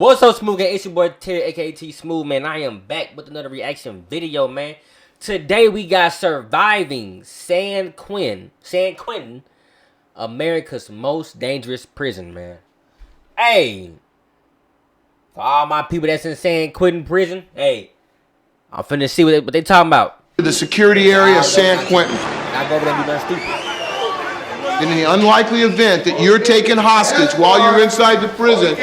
What's up, Smooth Gang? It's your boy Terry, aka T Smooth, man. I am back with another reaction video, man. Today we got surviving San Quentin, America's most dangerous prison, man. Hey, for all my people that's in San Quentin prison, hey, I'm finna see what they talking about. The security area of San Quentin. I go over there and be nothing stupid. In the unlikely event that you're taken hostage while you're inside the prison,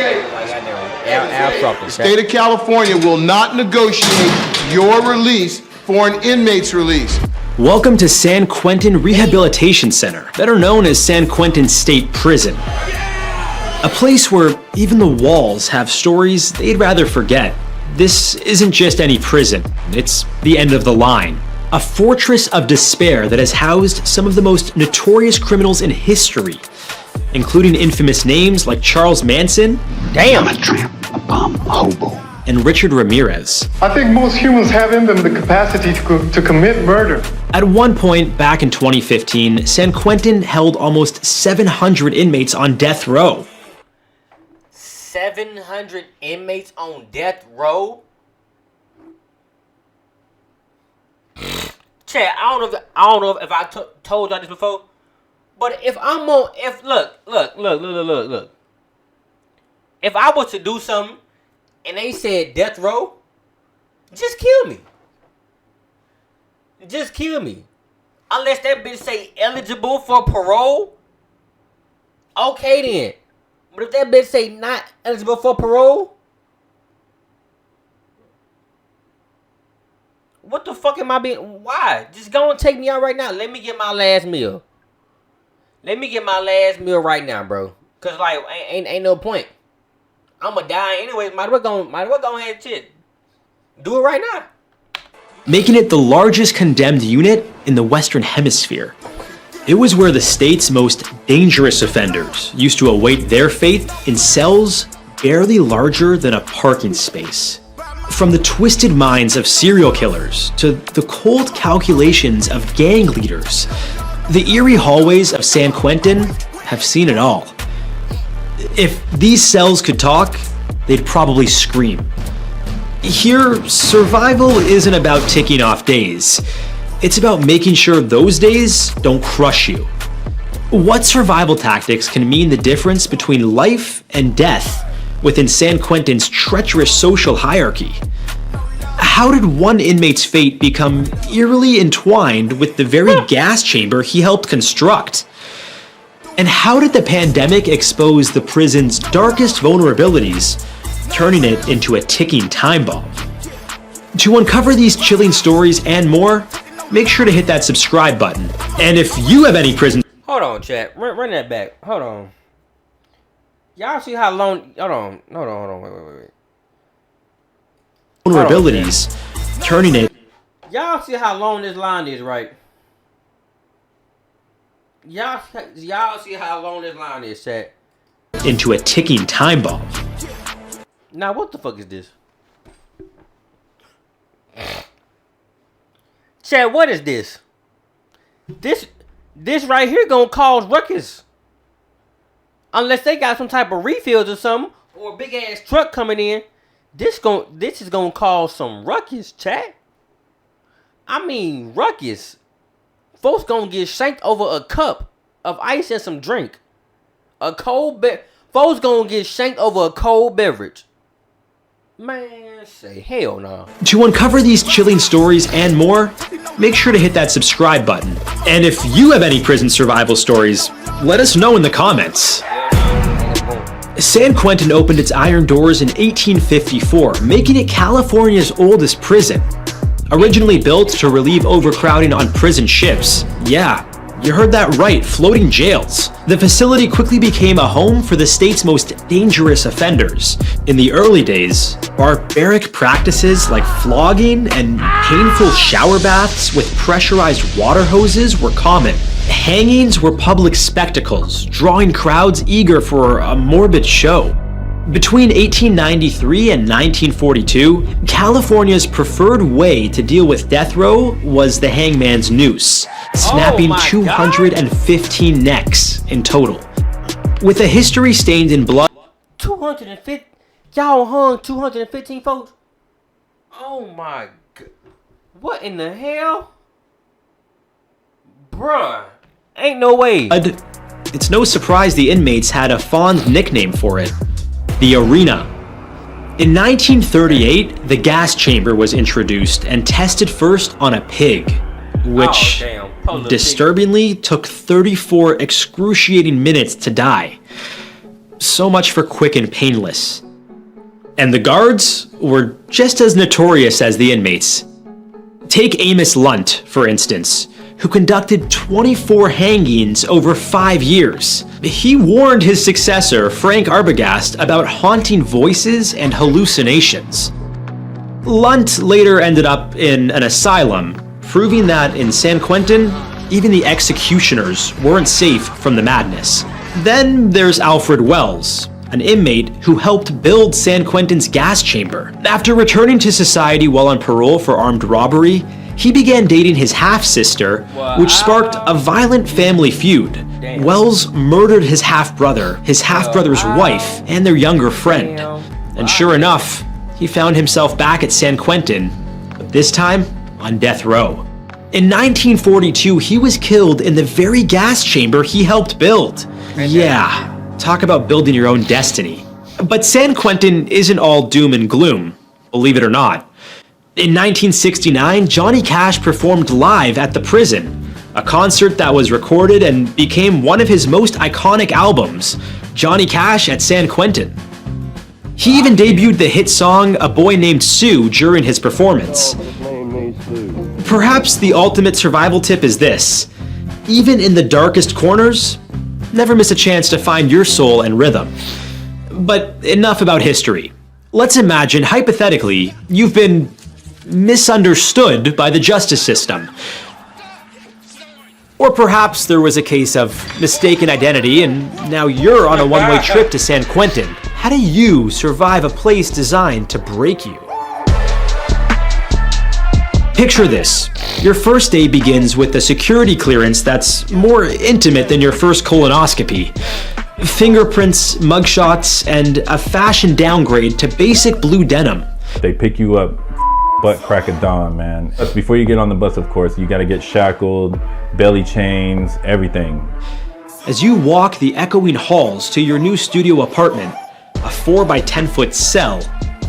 the state of California will not negotiate your release for an inmate's release. Welcome to San Quentin Rehabilitation Center, better known as San Quentin State Prison. A place where even the walls have stories they'd rather forget. This isn't just any prison, it's the end of the line. A fortress of despair that has housed some of the most notorious criminals in history, including infamous names like Charles Manson, I'm a tramp, a bum, a hobo, and Richard Ramirez. I think most humans have in them the capacity to commit murder. At one point back in 2015, San Quentin held almost 700 inmates on death row. 700 inmates on death row? Chad, I don't know if I told y'all this before, but if I'm on, look. If I was to do something and they said death row, just kill me. Just kill me. Unless that bitch say eligible for parole, okay then. But if that bitch say not eligible for parole, what the fuck am I being? Why? Just go and take me out right now. Let me get my last meal. Let me get my last meal right now, bro. Cause like ain't no point. I'ma die anyways. Might as well go ahead and shit. Do it right now. Making it the largest condemned unit in the Western Hemisphere. It was where the state's most dangerous offenders used to await their fate in cells barely larger than a parking space. From the twisted minds of serial killers to the cold calculations of gang leaders, the eerie hallways of San Quentin have seen it all. If these cells could talk, they'd probably scream. Here, survival isn't about ticking off days. It's about making sure those days don't crush you. What survival tactics can mean the difference between life and death within San Quentin's treacherous social hierarchy? How did one inmate's fate become eerily entwined with the very gas chamber he helped construct? And how did the pandemic expose the prison's darkest vulnerabilities, turning it into a ticking time bomb? To uncover these chilling stories and more, make sure to hit that subscribe button. And if you have any prison... Hold on, chat. Run that back. Hold on. Y'all see how long... Hold on. Wait. Vulnerabilities, turning it... Y'all see how long this line is, right? Y'all see how long this line is, chat? Into a ticking time bomb. Now, what the fuck is this? Chad, what is this? This right here gonna cause ruckus. Unless they got some type of refills or something, or a big ass truck coming in, this is gonna cause some ruckus, Chad. I mean ruckus. Folks gonna get shanked over a cup of ice and some drink. Folks gonna get shanked over a cold beverage. Man, say hell no. To uncover these chilling stories and more, make sure to hit that subscribe button. And if you have any prison survival stories, let us know in the comments. San Quentin opened its iron doors in 1854, making it California's oldest prison. Originally built to relieve overcrowding on prison ships. Yeah, you heard that right, floating jails. The facility quickly became a home for the state's most dangerous offenders. In the early days, barbaric practices like flogging and painful shower baths with pressurized water hoses were common. Hangings were public spectacles, drawing crowds eager for a morbid show. Between 1893 and 1942, California's preferred way to deal with death row was the hangman's noose, snapping 215 necks in total. With a history stained in blood... 250? Y'all hung 215 folks? Oh my god. What in the hell? Bruh. Ain't no way. It's no surprise the inmates had a fond nickname for it. The Arena. In 1938, the gas chamber was introduced and tested first on a pig, which disturbingly took 34 excruciating minutes to die. So much for quick and painless. And the guards were just as notorious as the inmates. Take Amos Lunt, for instance, who conducted 24 hangings over 5 years. He warned his successor, Frank Arbogast, about haunting voices and hallucinations. Lunt later ended up in an asylum, proving that in San Quentin, even the executioners weren't safe from the madness. Then there's Alfred Wells, an inmate who helped build San Quentin's gas chamber. After returning to society while on parole for armed robbery, he began dating his half-sister, which sparked a violent family feud. Damn. Wells murdered his half-brother's wife, and their younger friend. And sure enough, he found himself back at San Quentin, but this time on death row. In 1942, he was killed in the very gas chamber he helped build. Yeah, talk about building your own destiny. But San Quentin isn't all doom and gloom, believe it or not. In 1969, Johnny Cash performed live at the prison, a concert that was recorded and became one of his most iconic albums, Johnny Cash at San Quentin. He even debuted the hit song A Boy Named Sue during his performance. Perhaps the ultimate survival tip is this: even in the darkest corners, never miss a chance to find your soul and rhythm. But enough about history. Let's imagine, hypothetically, you've been misunderstood by the justice system. Or perhaps there was a case of mistaken identity and now you're on a one-way trip to San Quentin. How do you survive a place designed to break you? Picture this. Your first day begins with a security clearance that's more intimate than your first colonoscopy. Fingerprints, mugshots, and a fashion downgrade to basic blue denim. They pick you up butt crack of dawn, man. But before you get on the bus, of course, you gotta get shackled, belly chains, everything. As you walk the echoing halls to your new studio apartment, a 4 by 10 foot cell,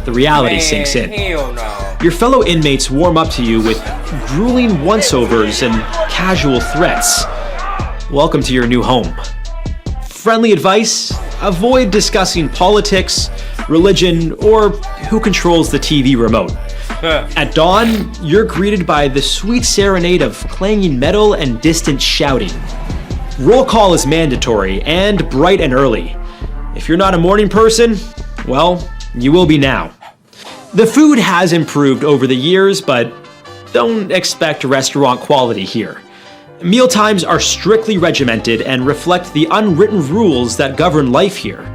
the reality sinks in. Hell no. Your fellow inmates warm up to you with grueling once-overs and casual threats. Welcome to your new home. Friendly advice: avoid discussing politics, religion, or who controls the TV remote. At dawn, you're greeted by the sweet serenade of clanging metal and distant shouting. Roll call is mandatory and bright and early. If you're not a morning person, well, you will be now. The food has improved over the years, but don't expect restaurant quality here. Mealtimes are strictly regimented and reflect the unwritten rules that govern life here.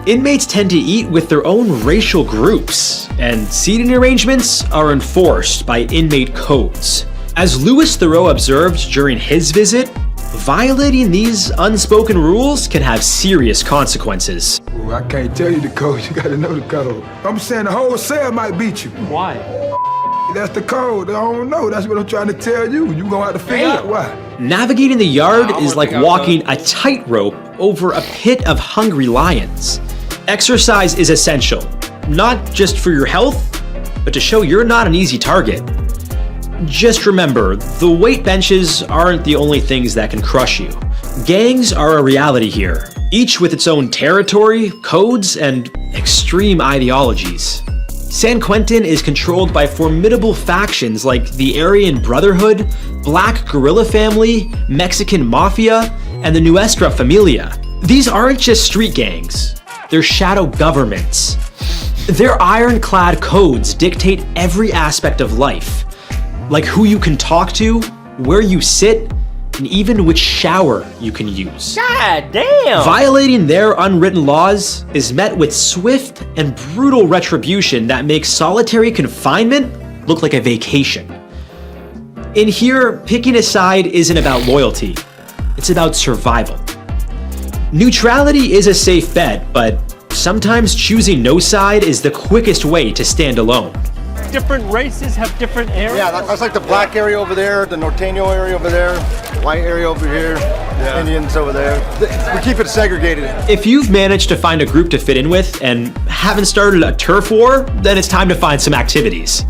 Inmates tend to eat with their own racial groups, and seating arrangements are enforced by inmate codes. As Louis Theroux observed during his visit, violating these unspoken rules can have serious consequences. Ooh, I can't tell you the code, you gotta know the code. I'm saying the whole cell might beat you. Why? That's the code, I don't know, that's what I'm trying to tell you. You gonna have to figure out why. Navigating the yard is like walking a tightrope over a pit of hungry lions. Exercise is essential, not just for your health, but to show you're not an easy target. Just remember, the weight benches aren't the only things that can crush you. Gangs are a reality here, each with its own territory, codes, and extreme ideologies. San Quentin is controlled by formidable factions like the Aryan Brotherhood, Black Guerrilla Family, Mexican Mafia, and the Nuestra Familia. These aren't just street gangs, they're shadow governments. Their ironclad codes dictate every aspect of life, like who you can talk to, where you sit, and even which shower you can use. God damn! Violating their unwritten laws is met with swift and brutal retribution that makes solitary confinement look like a vacation. In here, picking a side isn't about loyalty, it's about survival. Neutrality is a safe bet, but Sometimes choosing no side is the quickest way to stand alone. Different races have different areas. Yeah, that's like the black area over there, the Norteño area over there, white area over here, Indians over there. We keep it segregated. If you've managed to find a group to fit in with and haven't started a turf war, then it's time to find some activities.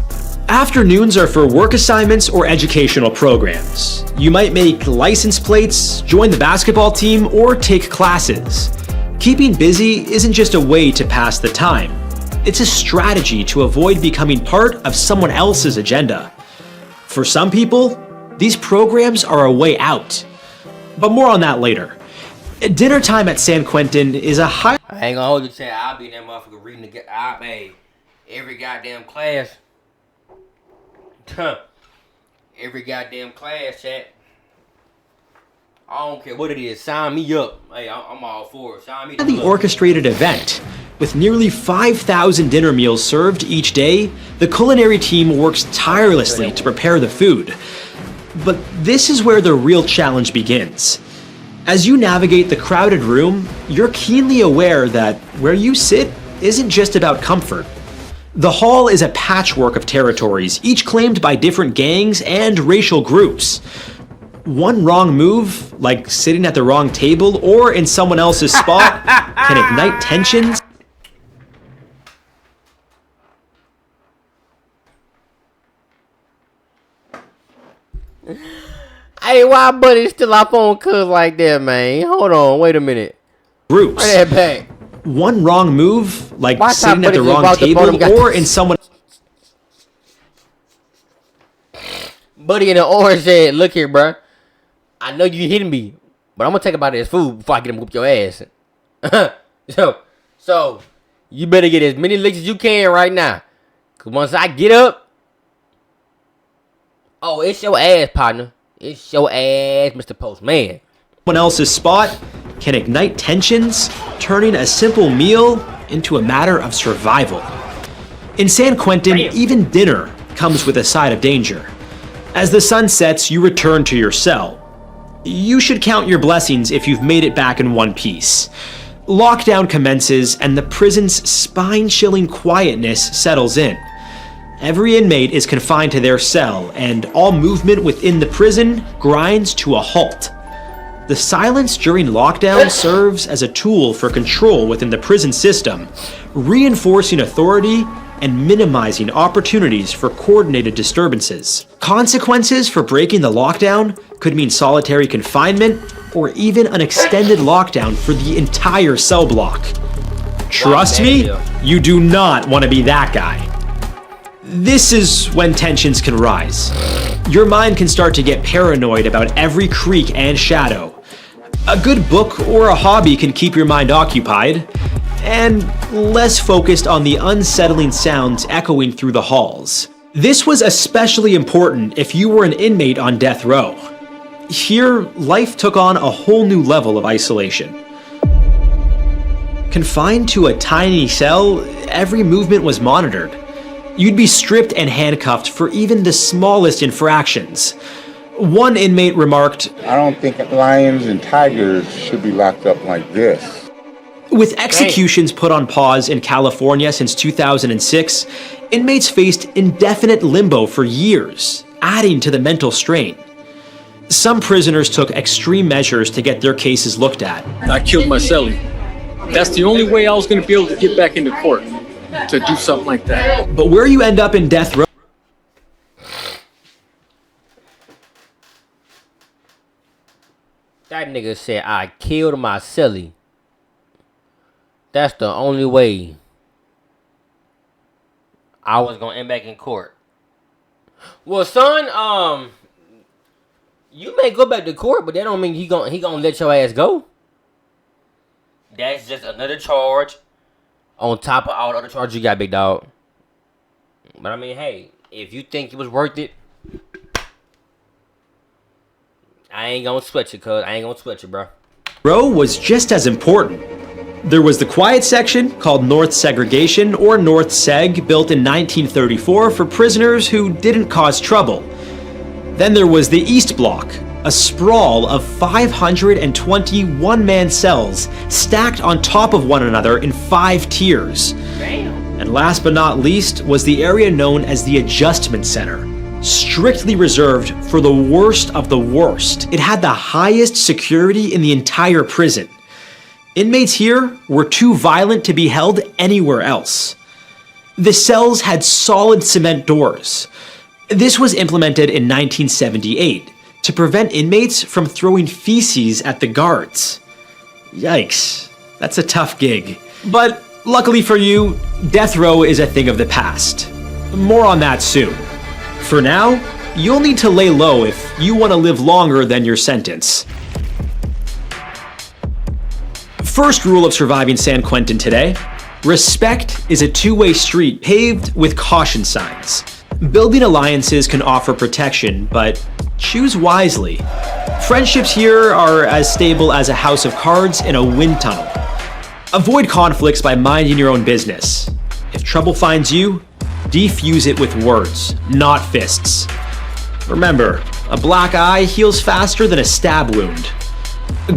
Afternoons are for work assignments or educational programs. You might make license plates, join the basketball team, or take classes. Keeping busy isn't just a way to pass the time. It's a strategy to avoid becoming part of someone else's agenda. For some people, these programs are a way out. But more on that later. Dinner time at San Quentin is a high... I ain't gonna hold you, say I'll be in that motherfucker reading every goddamn class. Every goddamn class, chat. I don't care what it is. Sign me up. Hey, I'm all for it. Sign me up. The orchestrated event. With nearly 5,000 dinner meals served each day, the culinary team works tirelessly to prepare the food. But this is where the real challenge begins. As you navigate the crowded room, you're keenly aware that where you sit isn't just about comfort. The hall is a patchwork of territories, each claimed by different gangs and racial groups. One wrong move, like sitting at the wrong table or in someone else's spot, can ignite tensions. Hey, why buddy still up on cuz like that, man? Hold on, wait a minute. Groups. Run that back. One wrong move, like Why sitting at the wrong table or in someone... Buddy in the orange said, look here, bruh. I know you hitting me, but I'm gonna take about this food before I get him whoop your ass. so you better get as many licks as you can right now. Cause once I get up, oh, it's your ass, partner. It's your ass, Mr. Postman. Someone else's spot can ignite tensions, turning a simple meal into a matter of survival. In San Quentin, even dinner comes with a side of danger. As the sun sets, you return to your cell. You should count your blessings if you've made it back in one piece. Lockdown commences and the prison's spine-chilling quietness settles in. Every inmate is confined to their cell, and all movement within the prison grinds to a halt. The silence during lockdown serves as a tool for control within the prison system, reinforcing authority and minimizing opportunities for coordinated disturbances. Consequences for breaking the lockdown could mean solitary confinement or even an extended lockdown for the entire cell block. Trust me, you do not want to be that guy. This is when tensions can rise. Your mind can start to get paranoid about every creak and shadow. A good book or a hobby can keep your mind occupied, and less focused on the unsettling sounds echoing through the halls. This was especially important if you were an inmate on death row. Here, life took on a whole new level of isolation. Confined to a tiny cell, every movement was monitored. You'd be stripped and handcuffed for even the smallest infractions. One inmate remarked, "I don't think lions and tigers should be locked up like this." With executions put on pause in California since 2006, inmates faced indefinite limbo for years, adding to the mental strain. Some prisoners took extreme measures to get their cases looked at. I killed my cellie. That's the only way I was going to be able to get back into court, to do something like that. But where you end up in death row... That nigga said, I killed my cellie. That's the only way I was gonna end back in court. Well, son, you may go back to court, but that don't mean he gonna let your ass go. That's just another charge on top of all the other charges you got, big dog. But I mean, hey, if you think it was worth it, I ain't gonna sweat you, cuz. I ain't gonna sweat you, bro. Row was just as important. There was the quiet section, called North Segregation, or North Seg, built in 1934 for prisoners who didn't cause trouble. Then there was the East Block, a sprawl of 520 one-man cells stacked on top of one another in 5 tiers. And last but not least was the area known as the Adjustment Center, strictly reserved for the worst of the worst. It had the highest security in the entire prison. Inmates here were too violent to be held anywhere else. The cells had solid cement doors. This was implemented in 1978 to prevent inmates from throwing feces at the guards. Yikes, that's a tough gig. But luckily for you, death row is a thing of the past. More on that soon. For now, you'll need to lay low if you want to live longer than your sentence. First rule of surviving San Quentin today: respect is a two-way street paved with caution signs. Building alliances can offer protection, but choose wisely. Friendships here are as stable as a house of cards in a wind tunnel. Avoid conflicts by minding your own business. If trouble finds you, defuse it with words, not fists. Remember, a black eye heals faster than a stab wound.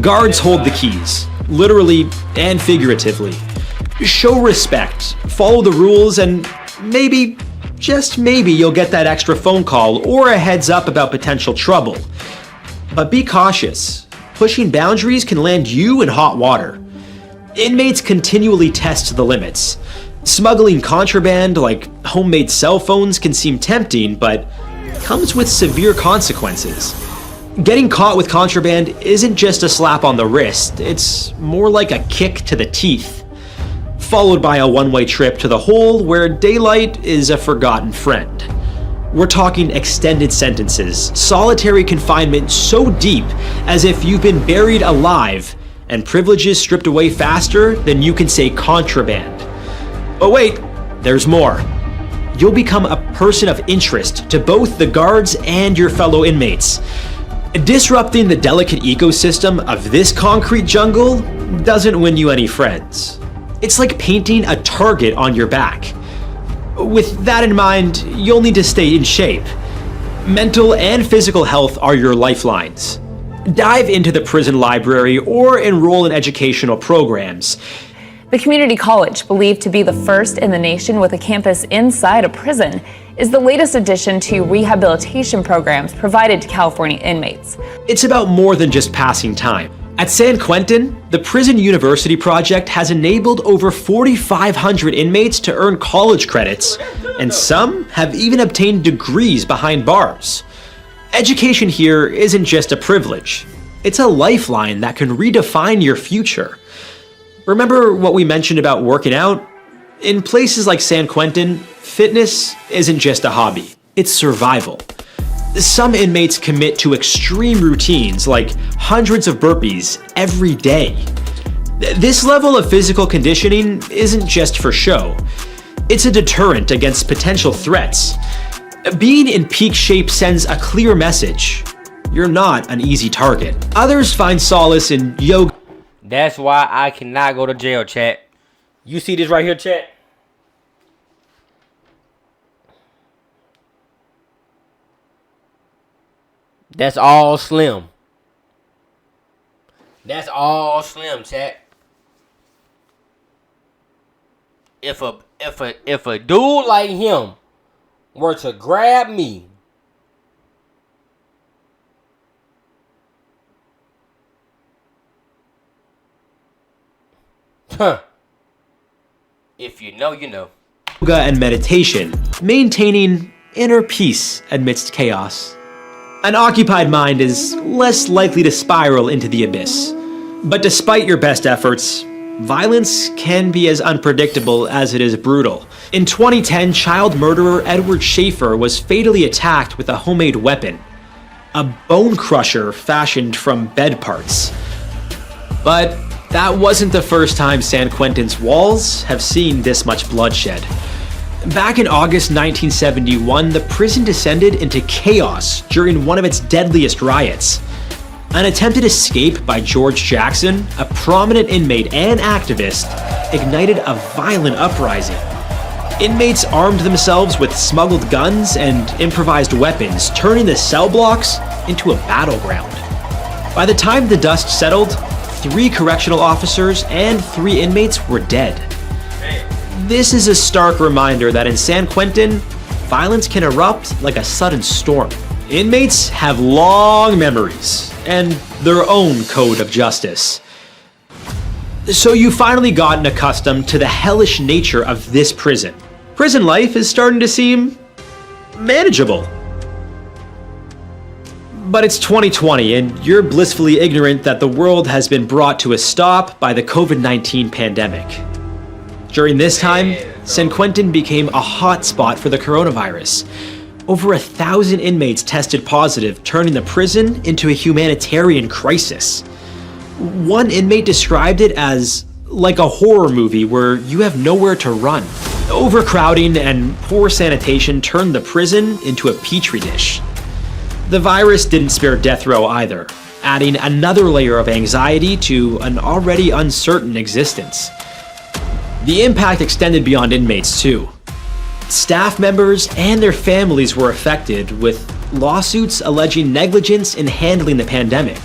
Guards hold the keys, literally and figuratively. Show respect, follow the rules, and maybe, just maybe, you'll get that extra phone call or a heads up about potential trouble. But be cautious. Pushing boundaries can land you in hot water. Inmates continually test the limits. Smuggling contraband like homemade cell phones can seem tempting, but comes with severe consequences. Getting caught with contraband isn't just a slap on the wrist, it's more like a kick to the teeth, followed by a one-way trip to the hole where daylight is a forgotten friend. We're talking extended sentences, solitary confinement so deep as if you've been buried alive, and privileges stripped away faster than you can say contraband. But wait, there's more. You'll become a person of interest to both the guards and your fellow inmates. Disrupting the delicate ecosystem of this concrete jungle doesn't win you any friends. It's like painting a target on your back. With that in mind, you'll need to stay in shape. Mental and physical health are your lifelines. Dive into the prison library or enroll in educational programs. The community college, believed to be the first in the nation with a campus inside a prison, is the latest addition to rehabilitation programs provided to California inmates. It's about more than just passing time. At San Quentin, the Prison University Project has enabled over 4,500 inmates to earn college credits, and some have even obtained degrees behind bars. Education here isn't just a privilege, it's a lifeline that can redefine your future. Remember what we mentioned about working out? In places like San Quentin, fitness isn't just a hobby, it's survival. Some inmates commit to extreme routines like hundreds of burpees every day. This level of physical conditioning isn't just for show. It's a deterrent against potential threats. Being in peak shape sends a clear message. You're not an easy target. Others find solace in yoga. That's why I cannot go to jail, chat. You see this right here, chat? That's all Slim. That's all Slim, chat. If a dude like him were to grab me, if you know, you know. Yoga and meditation, maintaining inner peace amidst chaos. An occupied mind is less likely to spiral into the abyss. But despite your best efforts, violence can be as unpredictable as it is brutal. In 2010, child murderer Edward Schaefer was fatally attacked with a homemade weapon, a bone crusher fashioned from bed parts. But that wasn't the first time San Quentin's walls have seen this much bloodshed. Back in August 1971, the prison descended into chaos during one of its deadliest riots. An attempted escape by George Jackson, a prominent inmate and activist, ignited a violent uprising. Inmates armed themselves with smuggled guns and improvised weapons, turning the cell blocks into a battleground. By the time the dust settled, 3 correctional officers and 3 inmates were dead. This is a stark reminder that in San Quentin, violence can erupt like a sudden storm. Inmates have long memories and their own code of justice. So you've finally gotten accustomed to the hellish nature of this prison. Prison life is starting to seem manageable. But it's 2020 and you're blissfully ignorant that the world has been brought to a stop by the COVID-19 pandemic. During this time, San Quentin became a hotspot for the coronavirus. Over 1,000 inmates tested positive, turning the prison into a humanitarian crisis. One inmate described it as like a horror movie where you have nowhere to run. Overcrowding and poor sanitation turned the prison into a petri dish. The virus didn't spare death row either, adding another layer of anxiety to an already uncertain existence. The impact extended beyond inmates too. Staff members and their families were affected, with lawsuits alleging negligence in handling the pandemic.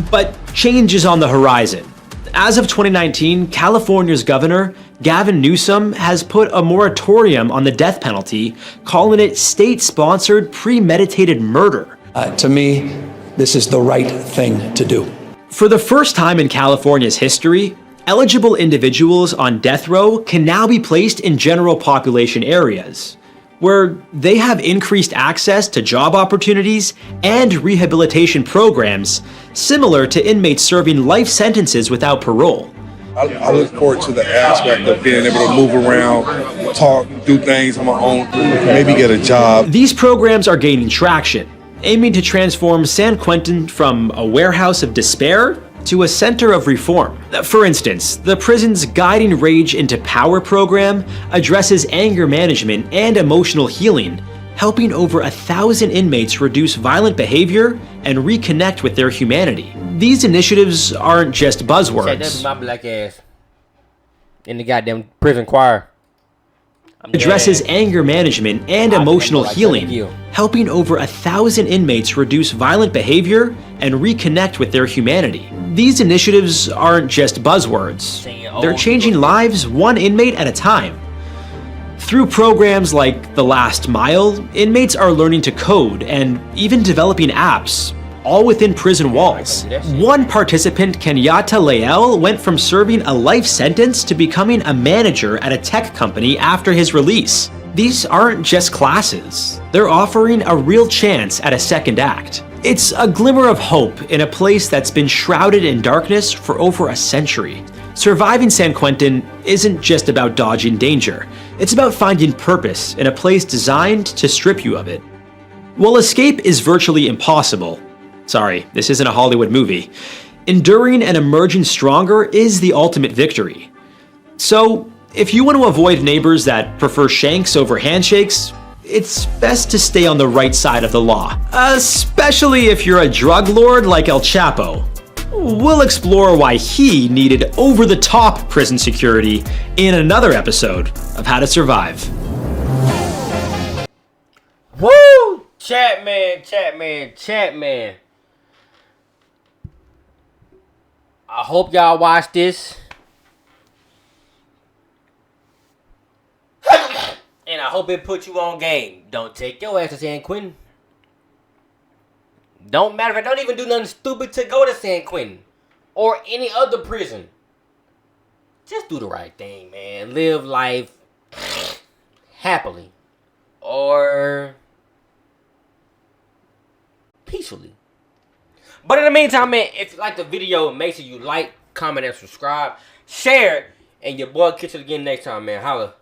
But change is on the horizon. As of 2019, California's governor, Gavin Newsom, has put a moratorium on the death penalty, calling it state-sponsored premeditated murder. To me, this is the right thing to do. For the first time in California's history, eligible individuals on death row can now be placed in general population areas, where they have increased access to job opportunities and rehabilitation programs similar to inmates serving life sentences without parole. I look forward to the aspect of being able to move around, talk, do things on my own, maybe get a job. These programs are gaining traction, aiming to transform San Quentin from a warehouse of despair to a center of reform. For instance, the prison's Guiding Rage into Power program addresses anger management and emotional healing, helping over 1,000 inmates reduce violent behavior and reconnect with their humanity. These initiatives aren't just buzzwords. That's my black ass in the goddamn prison choir. Addresses anger management and emotional healing, helping over 1,000 inmates reduce violent behavior and reconnect with their humanity. These initiatives aren't just buzzwords. They're changing lives one inmate at a time. Through programs like The Last Mile, inmates are learning to code and even developing apps, all within prison walls. One participant, Kenyatta Lael, went from serving a life sentence to becoming a manager at a tech company after his release. These aren't just classes. They're offering a real chance at a second act. It's a glimmer of hope in a place that's been shrouded in darkness for over a century. Surviving San Quentin isn't just about dodging danger. It's about finding purpose in a place designed to strip you of it. While escape is virtually impossible, sorry, this isn't a Hollywood movie, enduring and emerging stronger is the ultimate victory. So, if you want to avoid neighbors that prefer shanks over handshakes, it's best to stay on the right side of the law, especially if you're a drug lord like El Chapo. We'll explore why he needed over-the-top prison security in another episode of How to Survive. Woo! Chat man. I hope y'all watch this. And I hope it put you on game. Don't take your ass to San Quentin. Don't matter if I don't even do nothing stupid to go to San Quentin or any other prison. Just do the right thing, man. Live life happily or peacefully. But in the meantime, man, if you like the video, make sure you like, comment, and subscribe. Share it. And your boy catch you again next time, man. Holla.